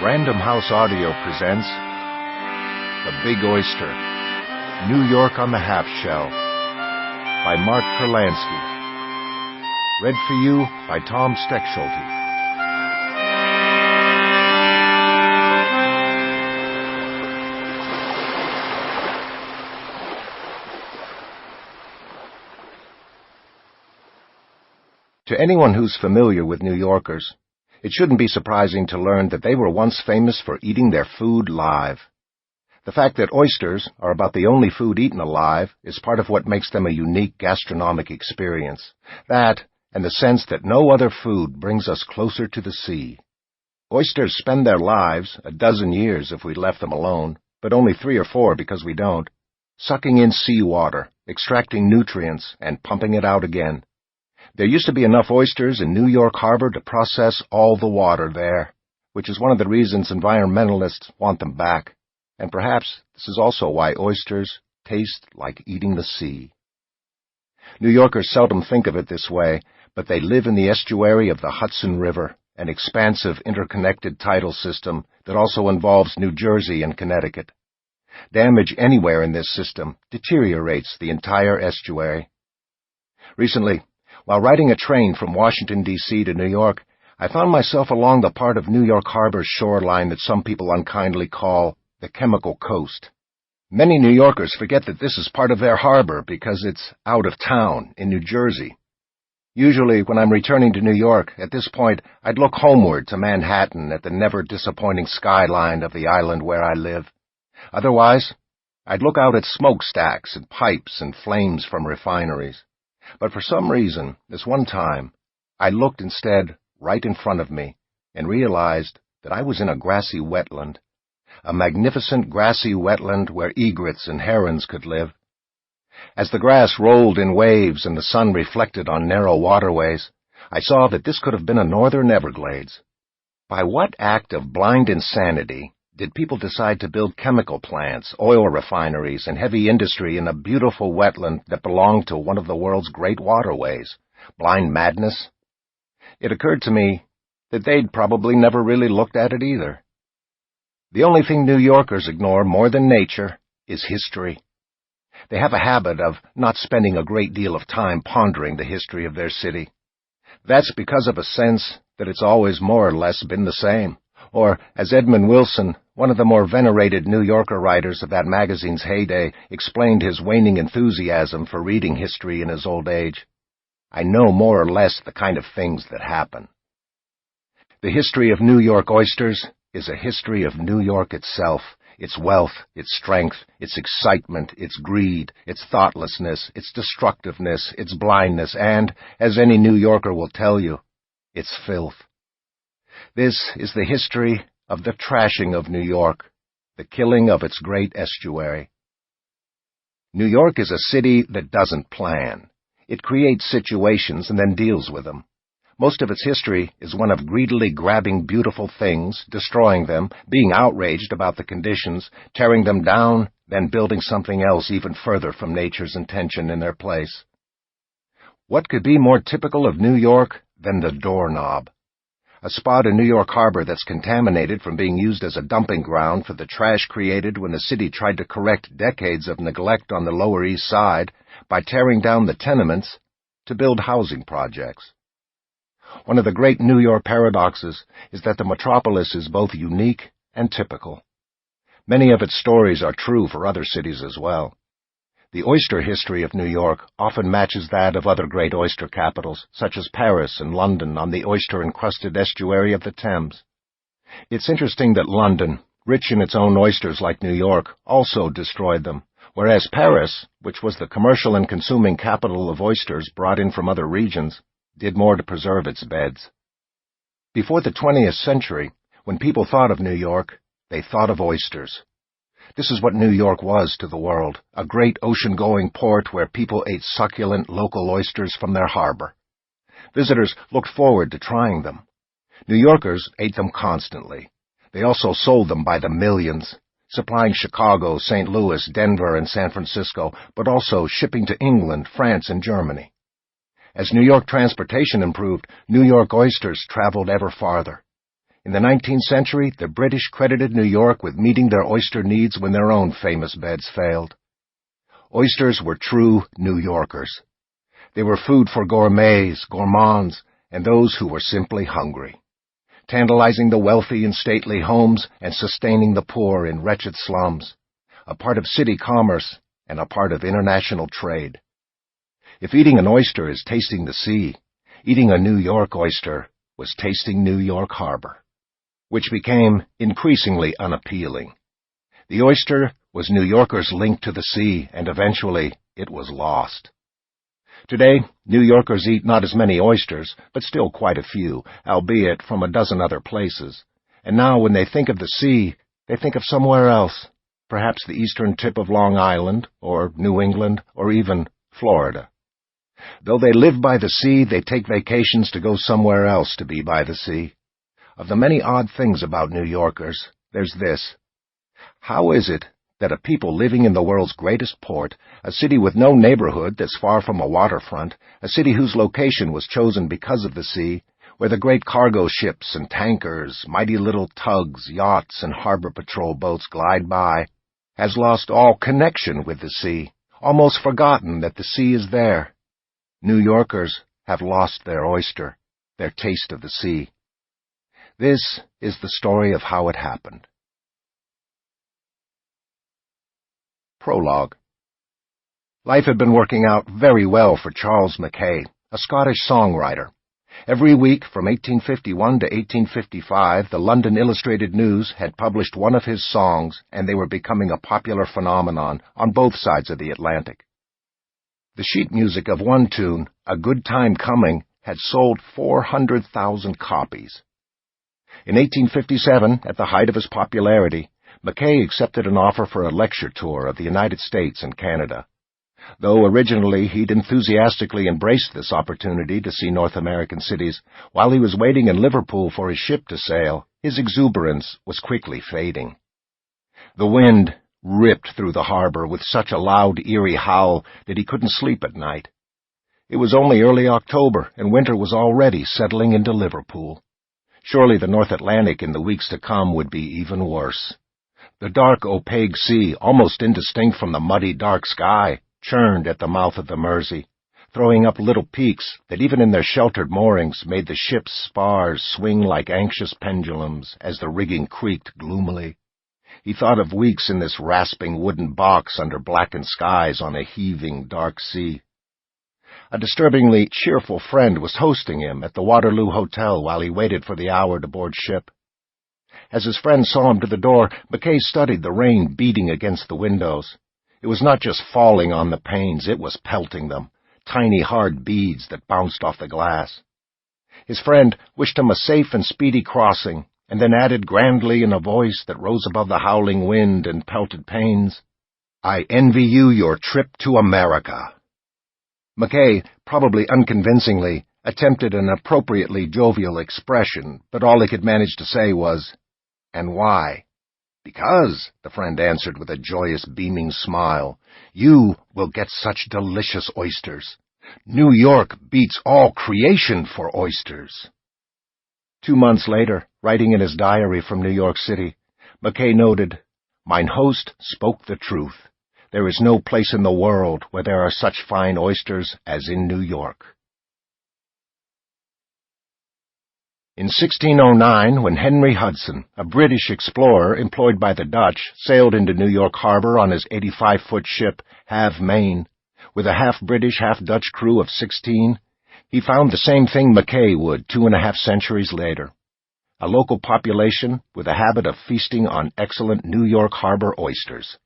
Random House Audio presents The Big Oyster, New York on the Half Shell, by Mark Kurlansky. Read for you by Tom Stechschulte. To anyone who's familiar with New Yorkers, it shouldn't be surprising to learn that they were once famous for eating their food live. The fact that oysters are about the only food eaten alive is part of what makes them a unique gastronomic experience. That, and the sense that no other food brings us closer to the sea. Oysters spend their lives, a dozen years if we left them alone, but only 3 or 4 because we don't, sucking in seawater, extracting nutrients, and pumping it out again. There used to be enough oysters in New York Harbor to process all the water there, which is one of the reasons environmentalists want them back. And perhaps this is also why oysters taste like eating the sea. New Yorkers seldom think of it this way, but they live in the estuary of the Hudson River, an expansive interconnected tidal system that also involves New Jersey and Connecticut. Damage anywhere in this system deteriorates the entire estuary. Recently, while riding a train from Washington, D.C. to New York, I found myself along the part of New York Harbor's shoreline that some people unkindly call the Chemical Coast. Many New Yorkers forget that this is part of their harbor because it's out of town in New Jersey. Usually, when I'm returning to New York, at this point, I'd look homeward to Manhattan at the never-disappointing skyline of the island where I live. Otherwise, I'd look out at smokestacks and pipes and flames from refineries. But for some reason, this one time, I looked instead right in front of me and realized that I was in a grassy wetland, a magnificent grassy wetland where egrets and herons could live. As the grass rolled in waves and the sun reflected on narrow waterways, I saw that this could have been a northern Everglades. By what act of blind insanity did people decide to build chemical plants, oil refineries, and heavy industry in a beautiful wetland that belonged to one of the world's great waterways? Blind madness? It occurred to me that they'd probably never really looked at it either. The only thing New Yorkers ignore more than nature is history. They have a habit of not spending a great deal of time pondering the history of their city. That's because of a sense that it's always more or less been the same. Or, as Edmund Wilson, one of the more venerated New Yorker writers of that magazine's heyday, explained his waning enthusiasm for reading history in his old age, I know more or less the kind of things that happen. The history of New York oysters is a history of New York itself, its wealth, its strength, its excitement, its greed, its thoughtlessness, its destructiveness, its blindness, and, as any New Yorker will tell you, its filth. This is the history of the trashing of New York, the killing of its great estuary. New York is a city that doesn't plan. It creates situations and then deals with them. Most of its history is one of greedily grabbing beautiful things, destroying them, being outraged about the conditions, tearing them down, then building something else even further from nature's intention in their place. What could be more typical of New York than the doorknob? A spot in New York Harbor that's contaminated from being used as a dumping ground for the trash created when the city tried to correct decades of neglect on the Lower East Side by tearing down the tenements to build housing projects. One of the great New York paradoxes is that the metropolis is both unique and typical. Many of its stories are true for other cities as well. The oyster history of New York often matches that of other great oyster capitals, such as Paris and London on the oyster-encrusted estuary of the Thames. It's interesting that London, rich in its own oysters like New York, also destroyed them, whereas Paris, which was the commercial and consuming capital of oysters brought in from other regions, did more to preserve its beds. Before the 20th century, when people thought of New York, they thought of oysters. This is what New York was to the world, a great ocean-going port where people ate succulent local oysters from their harbor. Visitors looked forward to trying them. New Yorkers ate them constantly. They also sold them by the millions, supplying Chicago, St. Louis, Denver, and San Francisco, but also shipping to England, France, and Germany. As New York transportation improved, New York oysters traveled ever farther. In the 19th century, the British credited New York with meeting their oyster needs when their own famous beds failed. Oysters were true New Yorkers. They were food for gourmets, gourmands, and those who were simply hungry, tantalizing the wealthy in stately homes and sustaining the poor in wretched slums, a part of city commerce and a part of international trade. If eating an oyster is tasting the sea, eating a New York oyster was tasting New York Harbor, which became increasingly unappealing. The oyster was New Yorkers' link to the sea, and eventually it was lost. Today, New Yorkers eat not as many oysters, but still quite a few, albeit from a dozen other places. And now when they think of the sea, they think of somewhere else, perhaps the eastern tip of Long Island, or New England, or even Florida. Though they live by the sea, they take vacations to go somewhere else to be by the sea. Of the many odd things about New Yorkers, there's this. How is it that a people living in the world's greatest port, a city with no neighborhood that's far from a waterfront, a city whose location was chosen because of the sea, where the great cargo ships and tankers, mighty little tugs, yachts, and harbor patrol boats glide by, has lost all connection with the sea, almost forgotten that the sea is there? New Yorkers have lost their oyster, their taste of the sea. This is the story of how it happened. Prologue. Life had been working out very well for Charles Mackay, a Scottish songwriter. Every week from 1851 to 1855, the London Illustrated News had published one of his songs, and they were becoming a popular phenomenon on both sides of the Atlantic. The sheet music of one tune, A Good Time Coming, had sold 400,000 copies. In 1857, at the height of his popularity, Mackay accepted an offer for a lecture tour of the United States and Canada. Though originally he'd enthusiastically embraced this opportunity to see North American cities, while he was waiting in Liverpool for his ship to sail, his exuberance was quickly fading. The wind ripped through the harbor with such a loud, eerie howl that he couldn't sleep at night. It was only early October, and winter was already settling into Liverpool. Surely the North Atlantic in the weeks to come would be even worse. The dark, opaque sea, almost indistinct from the muddy, dark sky, churned at the mouth of the Mersey, throwing up little peaks that even in their sheltered moorings made the ship's spars swing like anxious pendulums as the rigging creaked gloomily. He thought of weeks in this rasping wooden box under blackened skies on a heaving, dark sea. A disturbingly cheerful friend was hosting him at the Waterloo Hotel while he waited for the hour to board ship. As his friend saw him to the door, Mackay studied the rain beating against the windows. It was not just falling on the panes, it was pelting them, tiny hard beads that bounced off the glass. His friend wished him a safe and speedy crossing, and then added grandly in a voice that rose above the howling wind and pelted panes, "I envy you your trip to America." Mackay, probably unconvincingly, attempted an appropriately jovial expression, but all he could manage to say was, "And why?" "Because," the friend answered with a joyous, beaming smile, "you will get such delicious oysters. New York beats all creation for oysters." 2 months later, writing in his diary from New York City, Mackay noted, "Mine host spoke the truth. There is no place in the world where there are such fine oysters as in New York." In 1609, when Henry Hudson, a British explorer employed by the Dutch, sailed into New York Harbor on his 85-foot ship, Half Maine, with a half-British, half-Dutch crew of 16, he found the same thing Mackay would 2.5 centuries later, a local population with a habit of feasting on excellent New York Harbor oysters.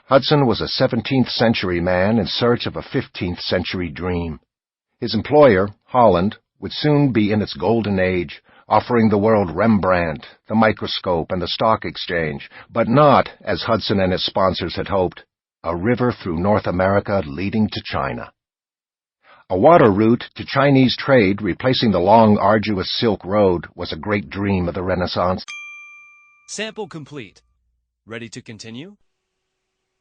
Hudson was a 17th-century man in search of a 15th-century dream. His employer, Holland, would soon be in its golden age, offering the world Rembrandt, the microscope, and the stock exchange, but not, as Hudson and his sponsors had hoped, a river through North America leading to China. A water route to Chinese trade replacing the long, arduous Silk Road was a great dream of the Renaissance. Sample complete. Ready to continue?